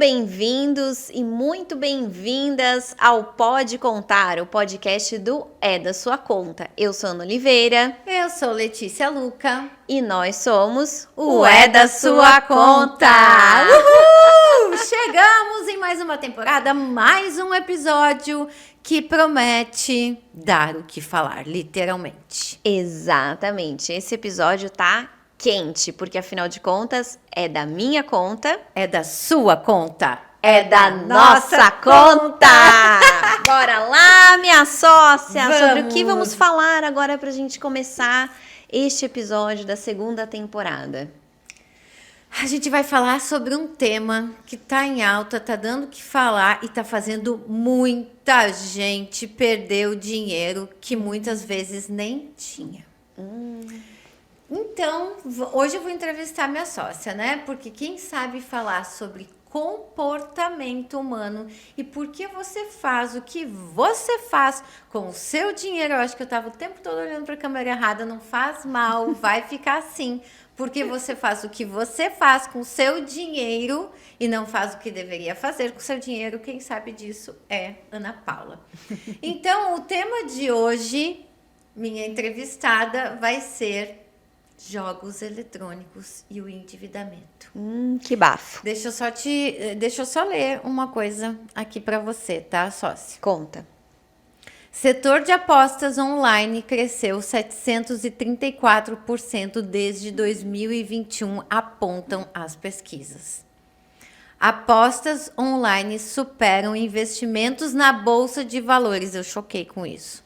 bem-vindos e muito bem-vindas ao Pode Contar, o podcast do É da Sua Conta. Eu sou Ana Oliveira. Eu sou Letícia Luca. E nós somos o É da Sua Conta. Uhul! Chegamos em mais uma temporada, mais um episódio que promete dar o que falar, literalmente. Exatamente, esse episódio tá quente, porque afinal de contas é da minha conta, é da sua conta, é da nossa conta. Bora lá, minha sócia, sobre o que vamos falar agora pra gente começar este episódio da segunda temporada. A gente vai falar sobre um tema que tá em alta, tá dando o que falar e tá fazendo muita gente perder o dinheiro que muitas vezes nem tinha. Então, hoje eu vou entrevistar minha sócia, né? Porque quem sabe falar sobre comportamento humano e por que você faz o que você faz com o seu dinheiro. Eu acho que eu tava o tempo todo olhando para a câmera errada, não faz mal, vai ficar assim. Porque você faz o que você faz com o seu dinheiro e não faz o que deveria fazer com o seu dinheiro. Quem sabe disso é Ana Paula. Então, o tema de hoje, minha entrevistada, vai ser jogos eletrônicos e o endividamento. Que bafo. Deixa eu só ler uma coisa aqui para você, tá, sócia? Conta. Setor de apostas online cresceu 734% desde 2021, apontam as pesquisas. Apostas online superam investimentos na bolsa de valores. Eu choquei com isso.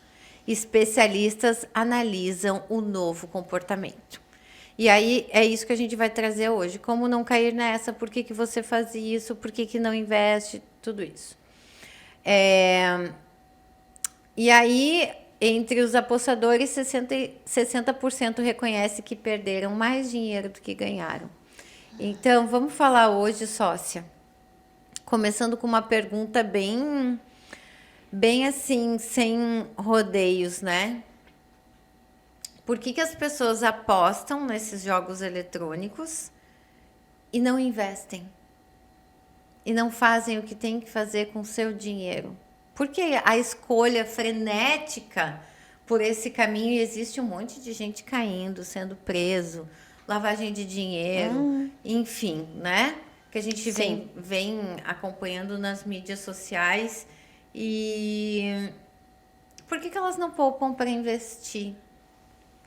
Especialistas analisam o novo comportamento. E aí é isso que a gente vai trazer hoje. Como não cair nessa? Por que você faz isso? Por que não investe? Tudo isso. E aí, entre os apostadores, 60% reconhece que perderam mais dinheiro do que ganharam. Então, vamos falar hoje, sócia. Começando com uma pergunta bem assim, sem rodeios, né? Por que as pessoas apostam nesses jogos eletrônicos e não investem? E não fazem o que tem que fazer com o seu dinheiro? Por que a escolha frenética por esse caminho? E existe um monte de gente caindo, sendo preso, lavagem de dinheiro, enfim, né? Que a gente vem acompanhando nas mídias sociais. E por que elas não poupam para investir?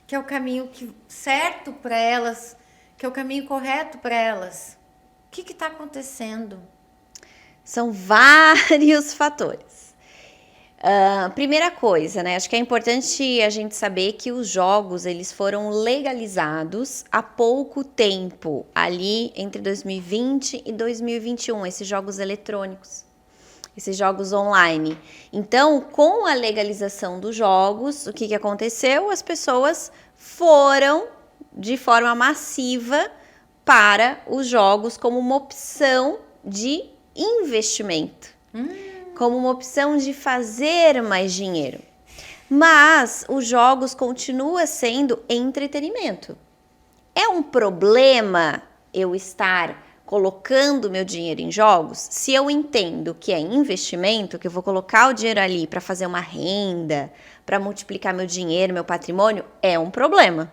Que é o caminho certo para elas, que é o caminho correto para elas. O que está acontecendo? São vários fatores. Primeira coisa, né? Acho que é importante a gente saber que os jogos, eles foram legalizados há pouco tempo, ali entre 2020 e 2021, esses jogos eletrônicos. Esses jogos online. Então, com a legalização dos jogos, o que aconteceu? As pessoas foram de forma massiva para os jogos como uma opção de investimento, como uma opção de fazer mais dinheiro. Mas os jogos continuam sendo entretenimento. É um problema eu estar colocando meu dinheiro em jogos? Se eu entendo que é investimento, que eu vou colocar o dinheiro ali para fazer uma renda, para multiplicar meu dinheiro, meu patrimônio, é um problema.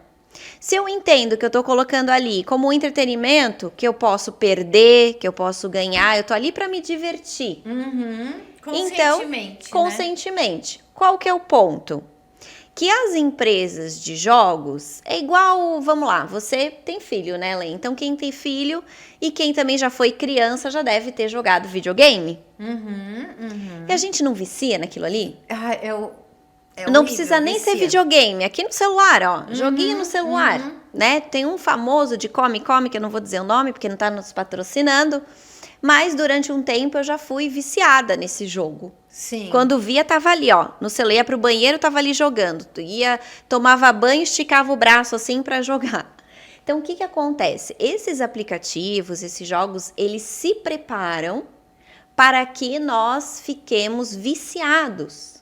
Se eu entendo que eu estou colocando ali como um entretenimento, que eu posso perder, que eu posso ganhar, eu estou ali para me divertir. Conscientemente, então, conscientemente. Qual que é o ponto? Que as empresas de jogos é igual, vamos lá, você tem filho, né, Lê? Então, quem tem filho e quem também já foi criança já deve ter jogado videogame. E a gente não vicia naquilo ali? Não precisa nem ser videogame. Aqui no celular, ó, joguinho no celular, né? Tem um famoso de Come, que eu não vou dizer o nome porque não tá nos patrocinando, mas durante um tempo eu já fui viciada nesse jogo. Sim. Quando via, tava ali, ó, no celular, ia pro banheiro, tava ali jogando. Tu ia, tomava banho, esticava o braço assim para jogar. Então, o que acontece? Esses aplicativos, esses jogos, eles se preparam para que nós fiquemos viciados.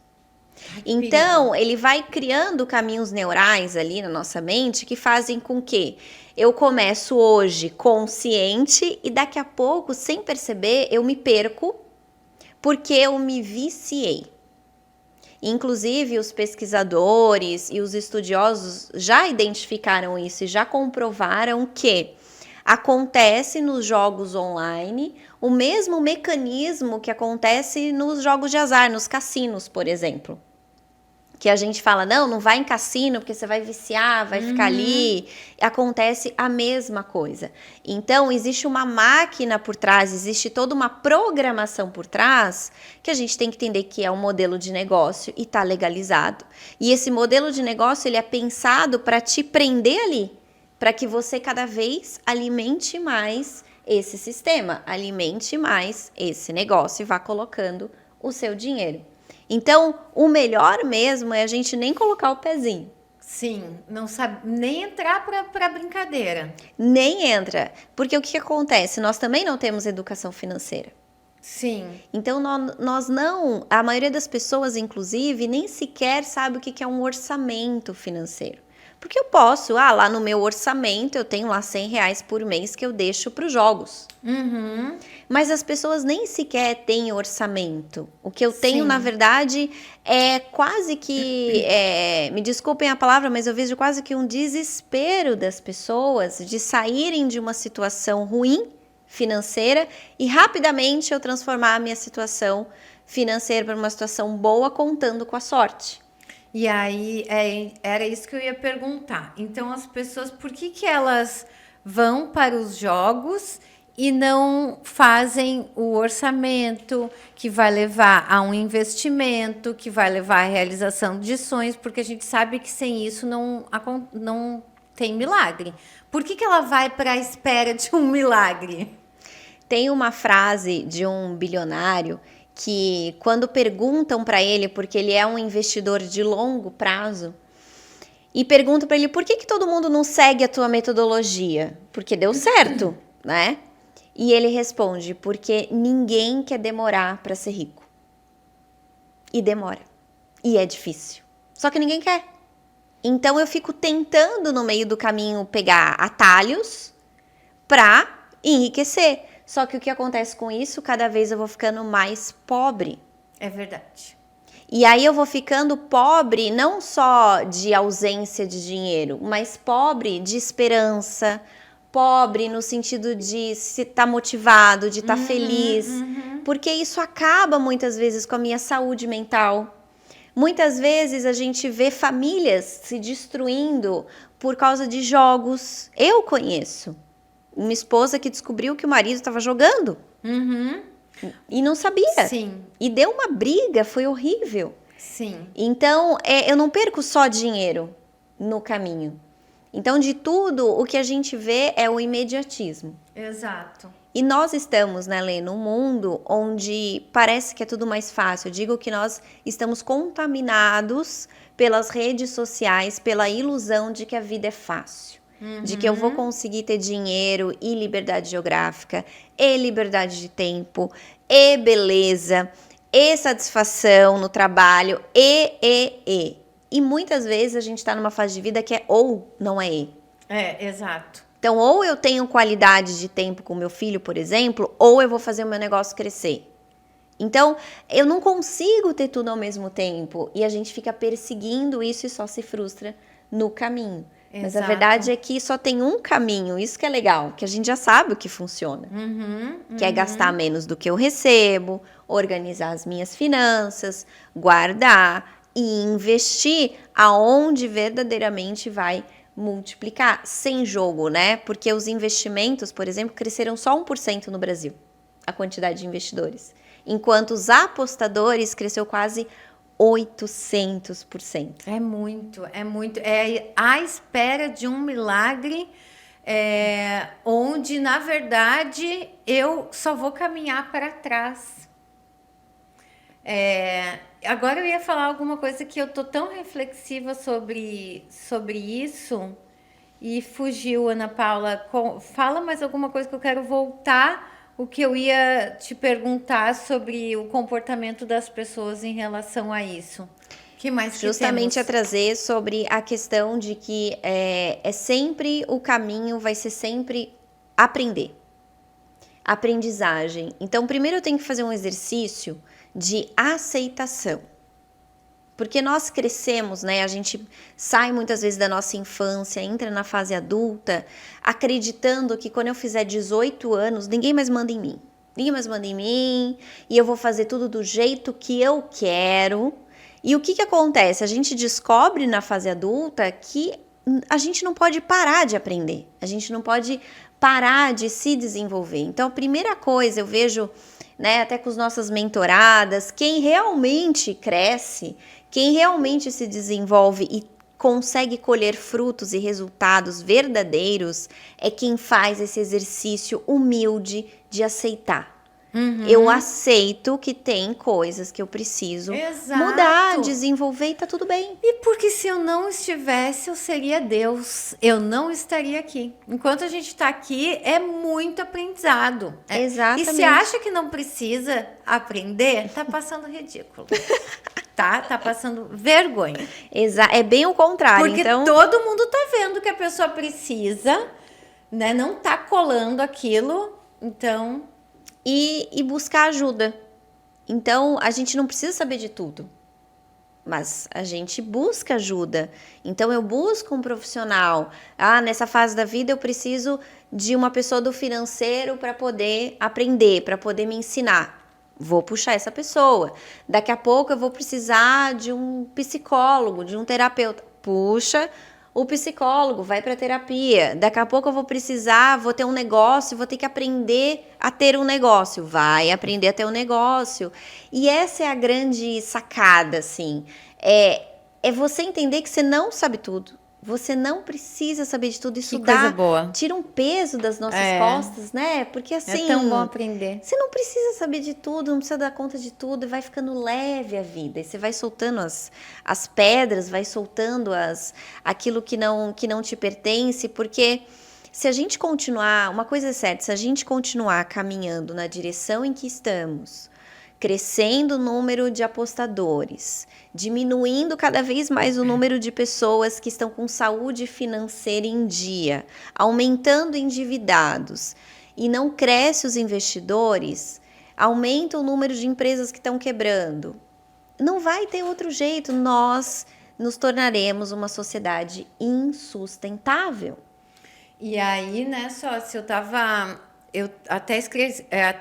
Ai, que Então, perigo. ele vai criando caminhos neurais ali na nossa mente que fazem com que eu começo hoje consciente e daqui a pouco, sem perceber, eu me perco porque eu me viciei. Inclusive, os pesquisadores e os estudiosos já identificaram isso e já comprovaram que acontece nos jogos online o mesmo mecanismo que acontece nos jogos de azar, nos cassinos, por exemplo. Que a gente fala, não vai em cassino porque você vai viciar, vai ficar ali. Acontece a mesma coisa. Então, existe uma máquina por trás, existe toda uma programação por trás que a gente tem que entender que é um modelo de negócio e está legalizado. E esse modelo de negócio, ele é pensado para te prender ali, para que você cada vez alimente mais esse sistema, alimente mais esse negócio e vá colocando o seu dinheiro. Então, o melhor mesmo é a gente nem colocar o pezinho. Sim, não sabe nem entrar para brincadeira. Nem entra. Porque o que acontece? Nós também não temos educação financeira. Sim. Então, nós não... A maioria das pessoas, inclusive, nem sequer sabe o que é um orçamento financeiro. Porque eu posso, lá no meu orçamento, eu tenho lá R$100 por mês que eu deixo para os jogos. Mas as pessoas nem sequer têm orçamento. O que eu tenho, Sim. na verdade, é quase que... me desculpem a palavra, mas eu vejo quase que um desespero das pessoas de saírem de uma situação ruim financeira e rapidamente eu transformar a minha situação financeira para uma situação boa contando com a sorte. E aí, era isso que eu ia perguntar. Então, as pessoas, por que elas vão para os jogos e não fazem o orçamento que vai levar a um investimento, que vai levar à realização de sonhos? Porque a gente sabe que sem isso não tem milagre. Por que ela vai para a espera de um milagre? Tem uma frase de um bilionário que quando perguntam para ele, porque ele é um investidor de longo prazo, e perguntam para ele por que todo mundo não segue a tua metodologia? Porque deu certo, né? E ele responde, porque ninguém quer demorar para ser rico. E demora. E é difícil. Só que ninguém quer. Então eu fico tentando no meio do caminho pegar atalhos para enriquecer. Só que o que acontece com isso, cada vez eu vou ficando mais pobre. É verdade. E aí eu vou ficando pobre não só de ausência de dinheiro, mas pobre de esperança, pobre no sentido de estar motivado, de estar feliz. Porque isso acaba muitas vezes com a minha saúde mental. Muitas vezes a gente vê famílias se destruindo por causa de jogos. Eu conheço uma esposa que descobriu que o marido estava jogando e não sabia. Sim. E deu uma briga, foi horrível. Sim. Então, eu não perco só dinheiro no caminho. Então, de tudo, o que a gente vê é o imediatismo. Exato. E nós estamos, né, Lê, num mundo onde parece que é tudo mais fácil. Eu digo que nós estamos contaminados pelas redes sociais, pela ilusão de que a vida é fácil. De que eu vou conseguir ter dinheiro e liberdade geográfica, e liberdade de tempo, e beleza, e satisfação no trabalho, e. E muitas vezes a gente está numa fase de vida que é ou, não é e. Exato. Então, ou eu tenho qualidade de tempo com meu filho, por exemplo, ou eu vou fazer o meu negócio crescer. Então, eu não consigo ter tudo ao mesmo tempo. E a gente fica perseguindo isso e só se frustra no caminho. Mas a verdade é que só tem um caminho, isso que é legal, que a gente já sabe o que funciona. Que é gastar menos do que eu recebo, organizar as minhas finanças, guardar e investir aonde verdadeiramente vai multiplicar, sem jogo, né? Porque os investimentos, por exemplo, cresceram só 1% no Brasil, a quantidade de investidores. Enquanto os apostadores cresceu quase 800%. É muito. É à espera de um milagre, onde, na verdade, eu só vou caminhar para trás. Agora eu ia falar alguma coisa que eu tô tão reflexiva sobre isso e fugiu, Ana Paula. Fala mais alguma coisa que eu quero voltar. O que eu ia te perguntar sobre o comportamento das pessoas em relação a isso. Que mais que Justamente a temos? trazer sobre a questão de que é sempre o caminho, vai ser sempre aprender. Aprendizagem. Então, primeiro eu tenho que fazer um exercício de aceitação. Porque nós crescemos, né? A gente sai muitas vezes da nossa infância, entra na fase adulta, acreditando que quando eu fizer 18 anos, ninguém mais manda em mim. Ninguém mais manda em mim, e eu vou fazer tudo do jeito que eu quero. E o que acontece? A gente descobre na fase adulta que a gente não pode parar de aprender. A gente não pode parar de se desenvolver. Então, a primeira coisa eu vejo, né, até com as nossas mentoradas, quem realmente cresce, quem realmente se desenvolve e consegue colher frutos e resultados verdadeiros é quem faz esse exercício humilde de aceitar. Eu aceito que tem coisas que eu preciso mudar, Exato. desenvolver e tá tudo bem. E porque se eu não estivesse, eu seria Deus. Eu não estaria aqui. Enquanto a gente está aqui, é muito aprendizado. Exatamente. E se acha que não precisa aprender, tá passando ridículo. Tá passando vergonha. É bem o contrário. Porque Então, todo mundo tá vendo que a pessoa precisa, né? Não tá colando aquilo. Então, e buscar ajuda. Então, a gente não precisa saber de tudo, mas a gente busca ajuda. Então, eu busco um profissional. Nessa fase da vida eu preciso de uma pessoa do financeiro para poder aprender, para poder me ensinar. Vou puxar essa pessoa. Daqui a pouco eu vou precisar de um psicólogo, de um terapeuta. Puxa o psicólogo, vai para terapia. Daqui a pouco eu vou ter um negócio, vou ter que aprender a ter um negócio. Vai aprender a ter um negócio. E essa é a grande sacada, assim. É você entender que você não sabe tudo. Você não precisa saber de tudo. Isso que coisa boa. tira um peso das nossas costas, né? Porque assim, É tão bom aprender. você não precisa saber de tudo, não precisa dar conta de tudo, e vai ficando leve a vida. E você vai soltando as pedras, vai soltando aquilo que não te pertence, porque se a gente continuar, uma coisa é certa, se a gente continuar caminhando na direção em que estamos, crescendo o número de apostadores, diminuindo cada vez mais o número de pessoas que estão com saúde financeira em dia, aumentando endividados, e não cresce os investidores, aumenta o número de empresas que estão quebrando. Não vai ter outro jeito, nós nos tornaremos uma sociedade insustentável. E aí, né, sócio, eu até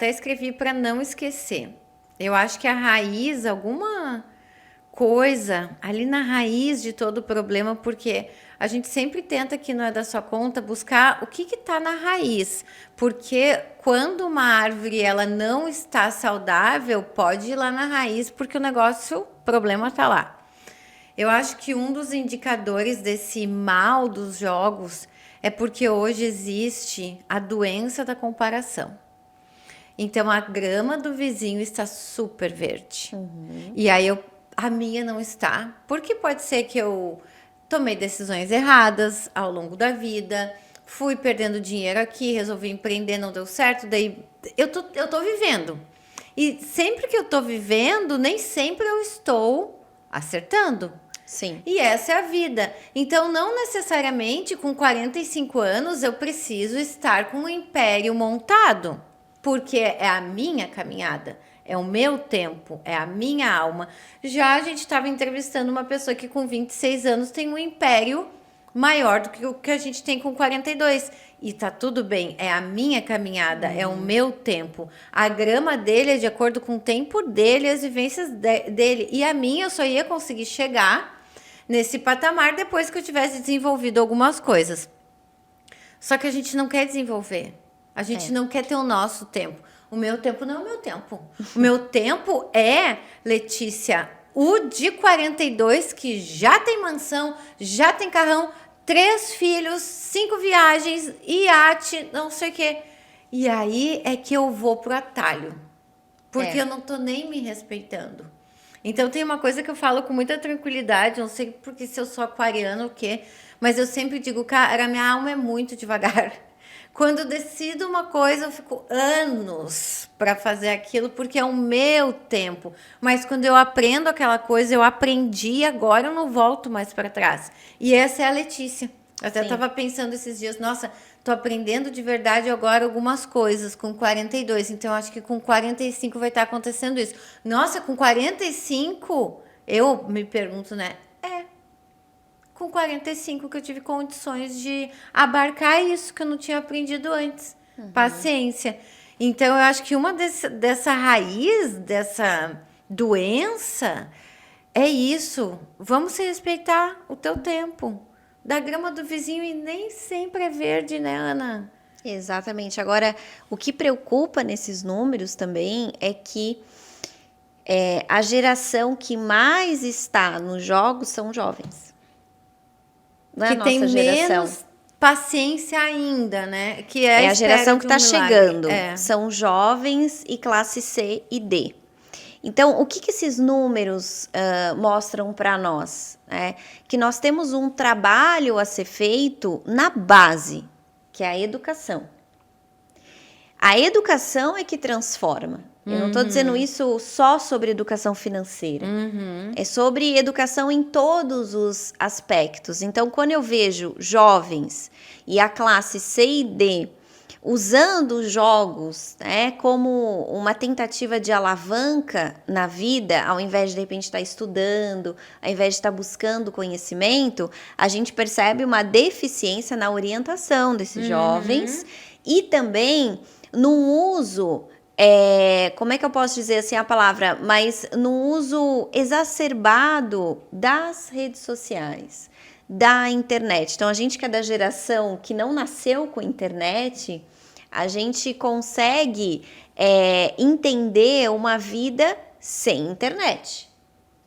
escrevi para não esquecer. Eu acho que a raiz, alguma coisa ali na raiz de todo o problema, porque a gente sempre tenta, que não é da sua conta, buscar o que está na raiz. Porque quando uma árvore ela não está saudável, pode ir lá na raiz, porque o problema está lá. Eu acho que um dos indicadores desse mal dos jogos é porque hoje existe a doença da comparação. Então, a grama do vizinho está super verde. E aí, a minha não está. Porque pode ser que eu tomei decisões erradas ao longo da vida, fui perdendo dinheiro aqui, resolvi empreender, não deu certo, daí eu tô vivendo. E sempre que eu tô vivendo, nem sempre eu estou acertando. Sim. E essa é a vida. Então, não necessariamente com 45 anos eu preciso estar com um império montado. Porque é a minha caminhada, é o meu tempo, é a minha alma. Já a gente estava entrevistando uma pessoa que com 26 anos tem um império maior do que o que a gente tem com 42. E tá tudo bem, é a minha caminhada, é o meu tempo. A grama dele é de acordo com o tempo dele, as vivências dele. E a minha eu só ia conseguir chegar nesse patamar depois que eu tivesse desenvolvido algumas coisas. Só que a gente não quer desenvolver. A gente não quer ter o nosso tempo. O meu tempo não é o meu tempo. O meu tempo é, Letícia, o de 42 que já tem mansão, já tem carrão, 3 filhos, 5 viagens, iate, não sei o quê. E aí é que eu vou pro atalho. Porque eu não tô nem me respeitando. Então tem uma coisa que eu falo com muita tranquilidade, não sei porque se eu sou aquariana ou o quê, mas eu sempre digo, cara, minha alma é muito devagar. Quando decido uma coisa, eu fico anos para fazer aquilo, porque é o meu tempo. Mas quando eu aprendo aquela coisa, eu aprendi, agora eu não volto mais para trás. E essa é a Letícia. Eu até Sim. estava pensando esses dias, nossa, tô aprendendo de verdade agora algumas coisas com 42. Então, acho que com 45 vai estar acontecendo isso. Nossa, com 45, eu me pergunto, né? Com 45 que eu tive condições de abarcar isso que eu não tinha aprendido antes. Paciência. Então, eu acho que uma dessa raiz, dessa doença, é isso. Vamos se respeitar o teu tempo. Da grama do vizinho e nem sempre é verde, né, Ana? Exatamente. Agora, o que preocupa nesses números também é que a geração que mais está nos jogos são jovens. Não é Que a tem nossa geração. menos paciência ainda, né? Que é É a geração que está chegando. É. São jovens e classe C e D. Então, o que esses números mostram para nós? Que nós temos um trabalho a ser feito na base, que é a educação. A educação é que transforma. Eu não estou dizendo isso só sobre educação financeira. É sobre educação em todos os aspectos. Então, quando eu vejo jovens e a classe C e D usando os jogos como uma tentativa de alavanca na vida, ao invés de repente estar estudando, ao invés de estar buscando conhecimento, a gente percebe uma deficiência na orientação desses jovens e também no uso, como é que eu posso dizer assim a palavra, mas no uso exacerbado das redes sociais, da internet. Então, a gente que é da geração que não nasceu com internet, a gente consegue entender uma vida sem internet.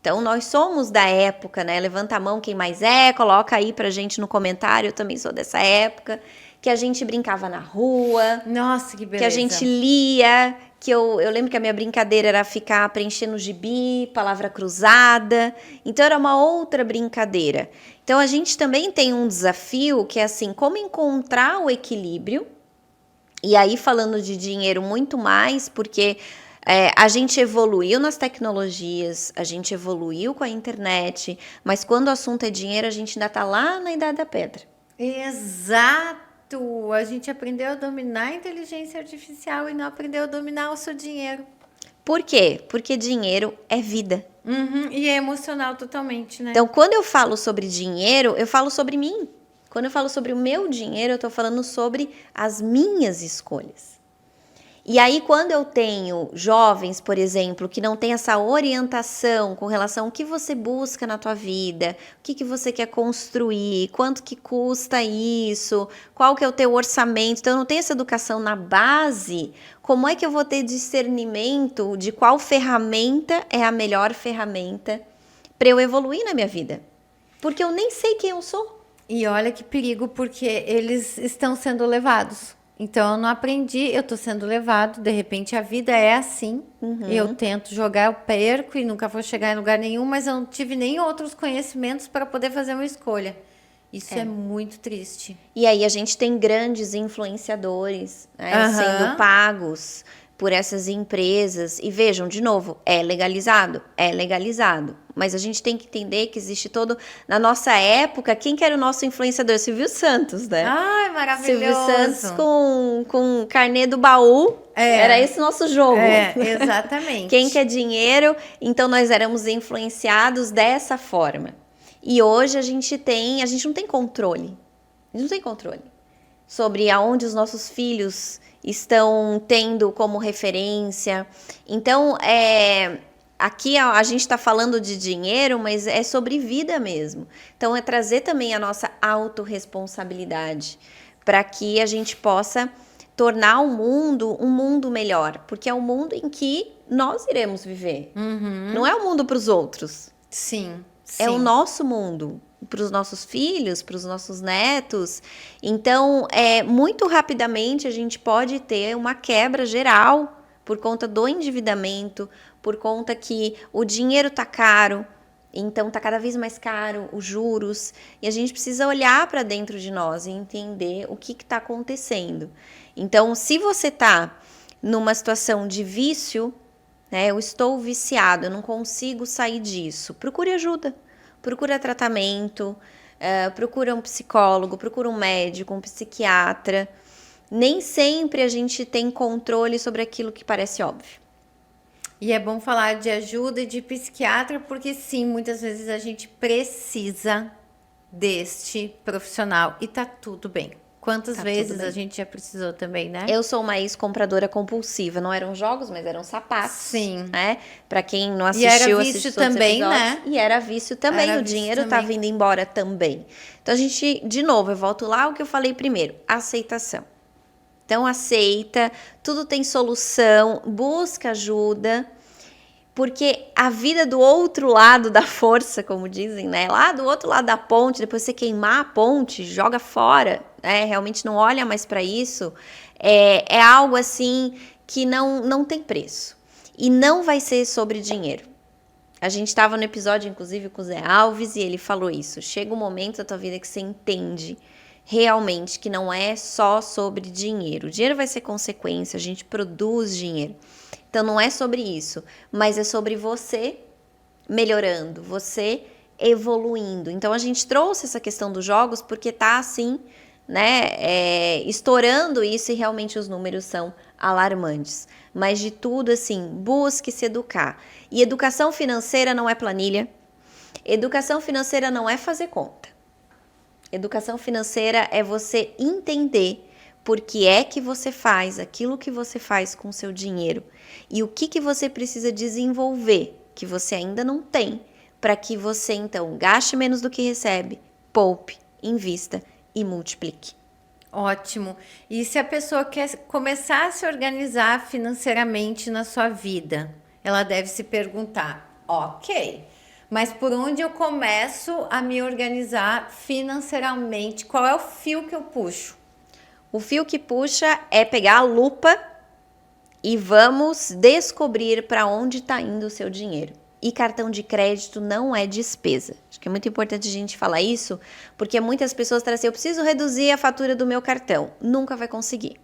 Então, nós somos da época, né? Levanta a mão quem mais coloca aí pra gente no comentário, eu também sou dessa época, que a gente brincava na rua. Nossa, que beleza. Que a gente lia, que eu lembro que a minha brincadeira era ficar preenchendo gibi, palavra cruzada. Então, era uma outra brincadeira. Então, a gente também tem um desafio que é assim, como encontrar o equilíbrio. E aí, falando de dinheiro muito mais, porque a gente evoluiu nas tecnologias, a gente evoluiu com a internet, mas quando o assunto é dinheiro, a gente ainda está lá na Idade da Pedra. Exato! A gente aprendeu a dominar a inteligência artificial e não aprendeu a dominar o seu dinheiro. Por quê? Porque dinheiro é vida. E é emocional totalmente, né? Então, quando eu falo sobre dinheiro, eu falo sobre mim. Quando eu falo sobre o meu dinheiro, eu estou falando sobre as minhas escolhas. E aí, quando eu tenho jovens, por exemplo, que não têm essa orientação com relação ao que você busca na tua vida, o que você quer construir, quanto que custa isso, qual que é o teu orçamento, então eu não tenho essa educação na base, como é que eu vou ter discernimento de qual ferramenta é a melhor ferramenta para eu evoluir na minha vida? Porque eu nem sei quem eu sou. E olha que perigo, porque eles estão sendo levados. Então, eu não aprendi, eu tô sendo levado, de repente a vida é assim, eu tento jogar, eu perco e nunca vou chegar em lugar nenhum, mas eu não tive nem outros conhecimentos para poder fazer uma escolha. Isso é muito triste. E aí a gente tem grandes influenciadores sendo pagos por essas empresas. E vejam, de novo, é legalizado? É legalizado. Mas a gente tem que entender que existe todo... Na nossa época, quem que era o nosso influenciador? Silvio Santos, né? Ai, maravilhoso! Silvio Santos com carnê do baú. Era esse o nosso jogo. Exatamente. Quem quer dinheiro? Então, nós éramos influenciados dessa forma. E hoje a gente não tem controle. A gente não tem controle sobre aonde os nossos filhos estão tendo como referência. Então, aqui a gente está falando de dinheiro, mas é sobre vida mesmo. Então, é trazer também a nossa autorresponsabilidade para que a gente possa tornar o mundo um mundo melhor. Porque é um mundo em que nós iremos viver. Não é um mundo para os outros. Sim. É o nosso mundo, para os nossos filhos, para os nossos netos. Então, muito rapidamente a gente pode ter uma quebra geral por conta do endividamento, por conta que o dinheiro tá caro. Então tá cada vez mais caro os juros e a gente precisa olhar para dentro de nós e entender o que está acontecendo. Então, se você tá numa situação de vício, né, eu estou viciado, eu não consigo sair disso, procure ajuda, procura tratamento, procura um psicólogo, procura um médico, um psiquiatra. Nem sempre a gente tem controle sobre aquilo que parece óbvio. E é bom falar de ajuda e de psiquiatra, porque sim, muitas vezes a gente precisa deste profissional e tá tudo bem. Quantas vezes a gente já precisou também, né? Eu sou uma ex-compradora compulsiva. Não eram jogos, mas eram sapatos. Sim. Né? Pra quem não E era assistiu, vício assistiu todos os também, episódios. né? E era vício também. Era O vício dinheiro tá também. vindo embora também. Então, a gente, de novo, eu volto lá ao que eu falei primeiro. Aceitação. Então, aceita. Tudo tem solução. Busca ajuda. Porque a vida do outro lado da força, como dizem, né? Lá do outro lado da ponte, depois você queimar a ponte, joga fora, né? Realmente não olha mais para isso. É algo assim que não tem preço. E não vai ser sobre dinheiro. A gente estava no episódio, inclusive, com o Zé Alves, e ele falou isso. Chega um momento da tua vida que você entende realmente que não é só sobre dinheiro. O dinheiro vai ser consequência, a gente produz dinheiro. Então não é sobre isso, mas é sobre você melhorando, você evoluindo. Então a gente trouxe essa questão dos jogos porque tá assim, né, estourando isso e realmente os números são alarmantes. Mas de tudo assim, busque se educar. E educação financeira não é planilha. Educação financeira não é fazer conta. Educação financeira é você entender por que é que você faz aquilo que você faz com o seu dinheiro e o que você precisa desenvolver que você ainda não tem para que você então gaste menos do que recebe, poupe, invista e multiplique. Ótimo. E se a pessoa quer começar a se organizar financeiramente na sua vida, ela deve se perguntar, ok, mas por onde eu começo a me organizar financeiramente? Qual é o fio que eu puxo? O fio que puxa é pegar a lupa e vamos descobrir para onde está indo o seu dinheiro. E cartão de crédito não é despesa. Acho que é muito importante a gente falar isso, porque muitas pessoas trazem assim, eu preciso reduzir a fatura do meu cartão. Nunca vai conseguir.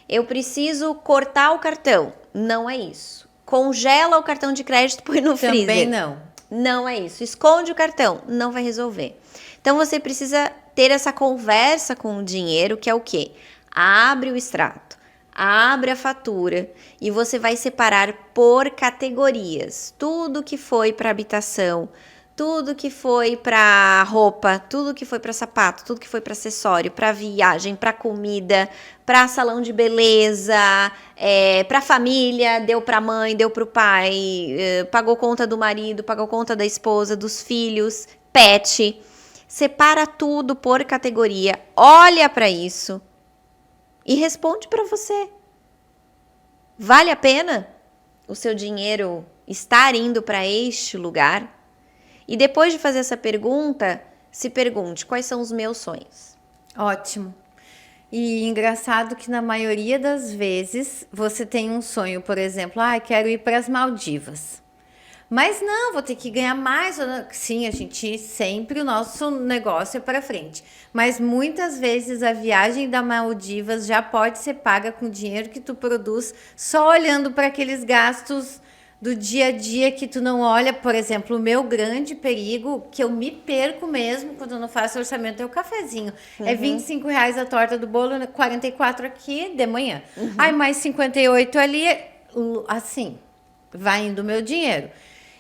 Eu preciso cortar o cartão. Não é isso. Congela o cartão de crédito, põe no freezer. Também não. Não é isso. Esconde o cartão. Não vai resolver. Então, você precisa ter essa conversa com o dinheiro, que é o quê? Abre o extrato, abre a fatura e você vai separar por categorias. Tudo que foi para habitação, tudo que foi para roupa, tudo que foi para sapato, tudo que foi para acessório, para viagem, para comida, para salão de beleza, para família, deu para mãe, deu para o pai, pagou conta do marido, pagou conta da esposa, dos filhos, pet. Separa tudo por categoria, olha para isso e responde para você. Vale a pena o seu dinheiro estar indo para este lugar? E depois de fazer essa pergunta, se pergunte, quais são os meus sonhos? Ótimo. E engraçado que na maioria das vezes você tem um sonho, por exemplo, quero ir para as Maldivas. Mas não, vou ter que ganhar mais. Sim, a gente sempre, o nosso negócio é para frente. Mas muitas vezes a viagem da Maldivas já pode ser paga com dinheiro que tu produz só olhando para aqueles gastos do dia a dia que tu não olha. Por exemplo, o meu grande perigo, que eu me perco mesmo quando eu não faço orçamento, é o cafezinho. É R$25 a torta do bolo, 44 aqui de manhã. Aí mais 58 ali, assim, vai indo o meu dinheiro.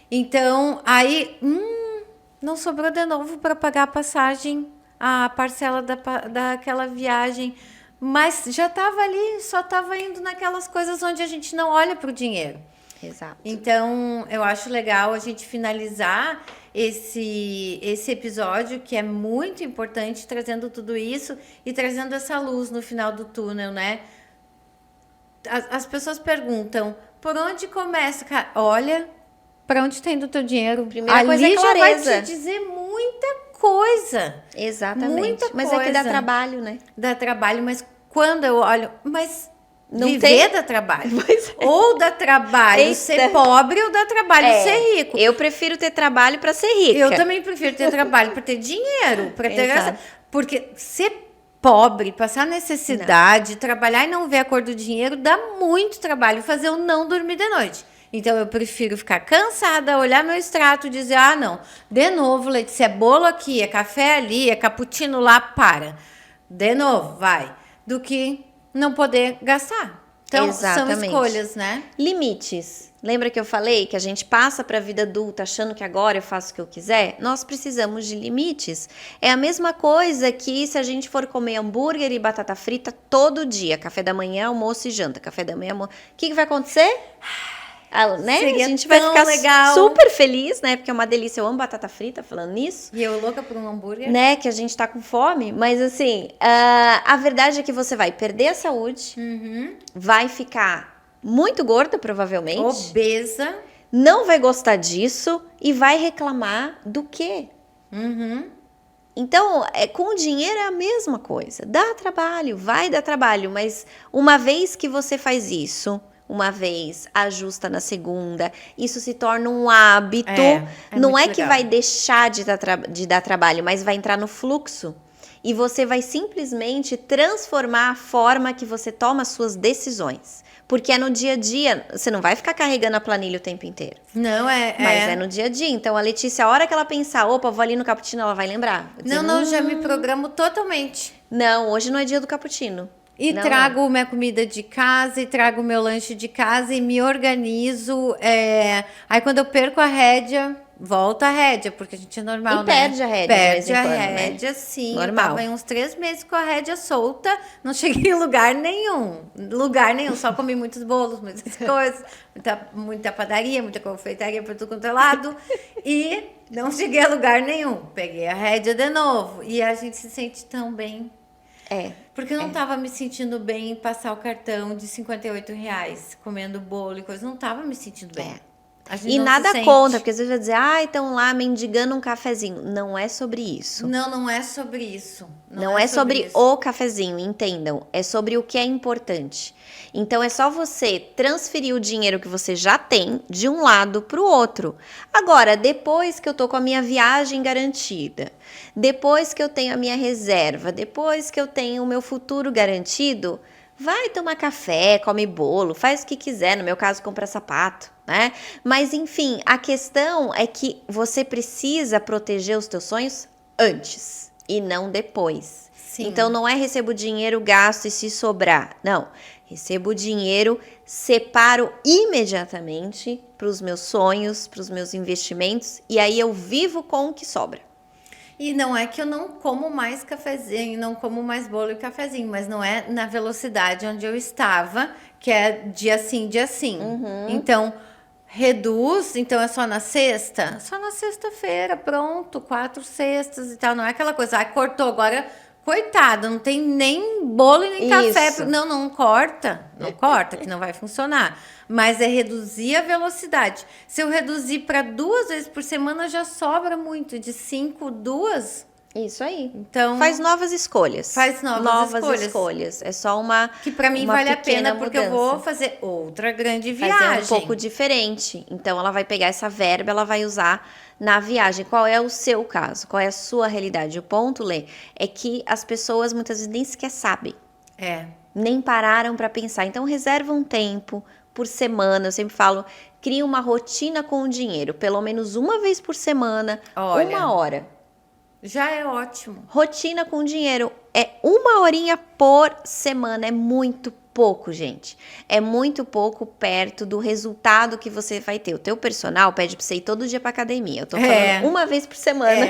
Então, aí, não sobrou de novo para pagar a passagem, a parcela daquela viagem, mas já estava ali, só estava indo naquelas coisas onde a gente não olha para o dinheiro. Exato. Então, eu acho legal a gente finalizar esse episódio, que é muito importante, trazendo tudo isso e trazendo essa luz no final do túnel, né? As pessoas perguntam, por onde começa? Cara, olha para onde está indo o teu dinheiro. Primeira coisa é já vai clareza. te dizer muita coisa. Exatamente. Muita Mas coisa. é que dá trabalho, né? Dá trabalho, mas quando eu olho... Mas Não Viver tem... dá trabalho. Pois é. Ou dá trabalho Eita. ser pobre ou dá trabalho ser rico. Eu prefiro ter trabalho para ser rica. Eu também prefiro ter trabalho para ter dinheiro, para ter Exato. graça. Porque ser pobre, passar necessidade, trabalhar e não ver a cor do dinheiro, dá muito trabalho fazer eu não dormir de noite. Então eu prefiro ficar cansada, olhar meu extrato e dizer: ah, não, de novo, Letícia, é bolo aqui, é café ali, é cappuccino lá, para. De novo, vai. Do que não poder gastar. Então, Exatamente. são escolhas, né? Limites. Lembra que eu falei que a gente passa para a vida adulta achando que agora eu faço o que eu quiser? Nós precisamos de limites. É a mesma coisa que se a gente for comer hambúrguer e batata frita todo dia, café da manhã, almoço e janta, café da manhã, almoço. O que vai acontecer? Né? Seria A gente vai tão ficar legal. super feliz, né? Porque é uma delícia. Eu amo batata frita, falando nisso. E eu louca por um hambúrguer. Né, que a gente tá com fome, mas assim, a verdade é que você vai perder a saúde, vai ficar muito gorda, provavelmente, Obesa. não vai gostar disso e vai reclamar do quê? Então, com o dinheiro é a mesma coisa. Dá trabalho, vai dar trabalho, mas uma vez que você faz isso, uma vez ajusta na segunda, isso se torna um hábito. Não muito é que legal. vai deixar de dar trabalho, mas vai entrar no fluxo. E você vai simplesmente transformar a forma que você toma as suas decisões. Porque é no dia a dia, você não vai ficar carregando a planilha o tempo inteiro. Não, Mas é no dia a dia. Então, a Letícia, a hora que ela pensar, opa, vou ali no cappuccino, ela vai lembrar. Vai dizer, Não, já me programo totalmente. Não, hoje não é dia do cappuccino. E Não, trago minha comida de casa, e trago meu lanche de casa, e me organizo. Aí quando eu perco a rédea, volta a rédea, porque a gente é normal, E né? perde a rédea de vez Perde em a quando, né? rédea, sim. Normal. Eu tava em uns 3 meses com a rédea solta, não cheguei em lugar nenhum. Lugar nenhum, só comi muitos bolos, muitas coisas, muita padaria, muita confeitaria para tudo quanto é lado. E não cheguei a lugar nenhum. Peguei a rédea de novo. E a gente se sente tão bem. Porque eu não tava me sentindo bem em passar o cartão de R$ 58 comendo bolo e coisa. Não tava me sentindo bem. A gente E não nada se sente. contra, porque às vezes vai dizer, estão lá mendigando um cafezinho. Não é sobre isso. Não é sobre isso. Não é sobre isso. o cafezinho, entendam. É sobre o que é importante. Então, é só você transferir o dinheiro que você já tem de um lado para o outro. Agora, depois que eu tô com a minha viagem garantida, depois que eu tenho a minha reserva, depois que eu tenho o meu futuro garantido, vai tomar café, come bolo, faz o que quiser. No meu caso, compra sapato, né? Mas, enfim, a questão é que você precisa proteger os teus sonhos antes e não depois. Sim. Então, não é recebo dinheiro, gasto e se sobrar. Não. Recebo o dinheiro, separo imediatamente para os meus sonhos, para os meus investimentos, e aí eu vivo com o que sobra. E não é que eu não como mais cafezinho, não como mais bolo e cafezinho, mas não é na velocidade onde eu estava, que é dia sim, dia sim. Então, reduz, então é só na sexta? Só na sexta-feira, pronto, 4 sextas e tal. Não é aquela coisa, cortou agora... Coitada, não tem nem bolo e nem café. Isso. Não corta. Não corta, que não vai funcionar. Mas é reduzir a velocidade. Se eu reduzir para 2 vezes por semana, já sobra muito. De 5, 2. Isso aí. Então, Faz novas escolhas. Faz novas escolhas. É só uma que para mim uma vale a pequena pena, porque eu mudança. vou fazer outra grande viagem. Fazer um pouco diferente. Então, ela vai pegar essa verba, ela vai usar na viagem. Qual é o seu caso? Qual é a sua realidade? O ponto, Lê, é que as pessoas muitas vezes nem sequer sabem. Nem pararam para pensar. Então, reserva um tempo por semana. Eu sempre falo, cria uma rotina com o dinheiro. Pelo menos uma vez por semana, Olha, 1 hora. Já é ótimo. Rotina com dinheiro é 1 horinha por semana, é muito pouco, gente. É muito pouco perto do resultado que você vai ter. O teu personal pede pra você ir todo dia pra academia. Eu tô falando 1 vez por semana.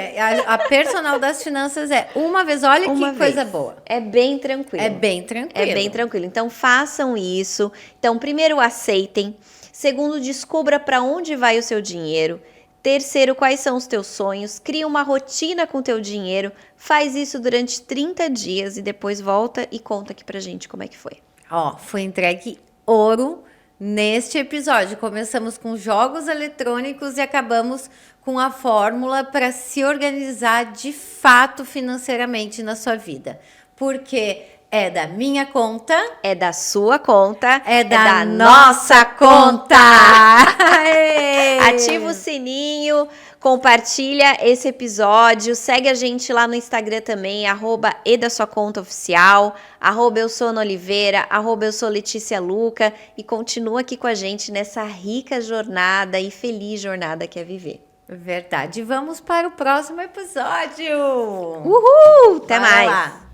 A personal das finanças é uma vez. Olha Uma que vez. coisa boa. É bem tranquilo. É bem tranquilo. É bem tranquilo. Então, façam isso. Então, primeiro, aceitem. Segundo, descubra para onde vai o seu dinheiro. Terceiro, quais são os teus sonhos? Cria uma rotina com o teu dinheiro. Faz isso durante 30 dias e depois volta e conta aqui pra gente como é que foi. Foi entregue ouro neste episódio. Começamos com jogos eletrônicos e acabamos com a fórmula para se organizar de fato financeiramente na sua vida. Porque É da minha conta. É da sua conta. É da nossa conta. Ativa o sininho, compartilha esse episódio, segue a gente lá no Instagram também, @edasuacontaoficial, @eusouanaoliveira, @eusouLeticiaLuca e continua aqui com a gente nessa rica jornada e feliz jornada que é viver. Verdade. Vamos para o próximo episódio. Uhul! Até Bora mais! lá.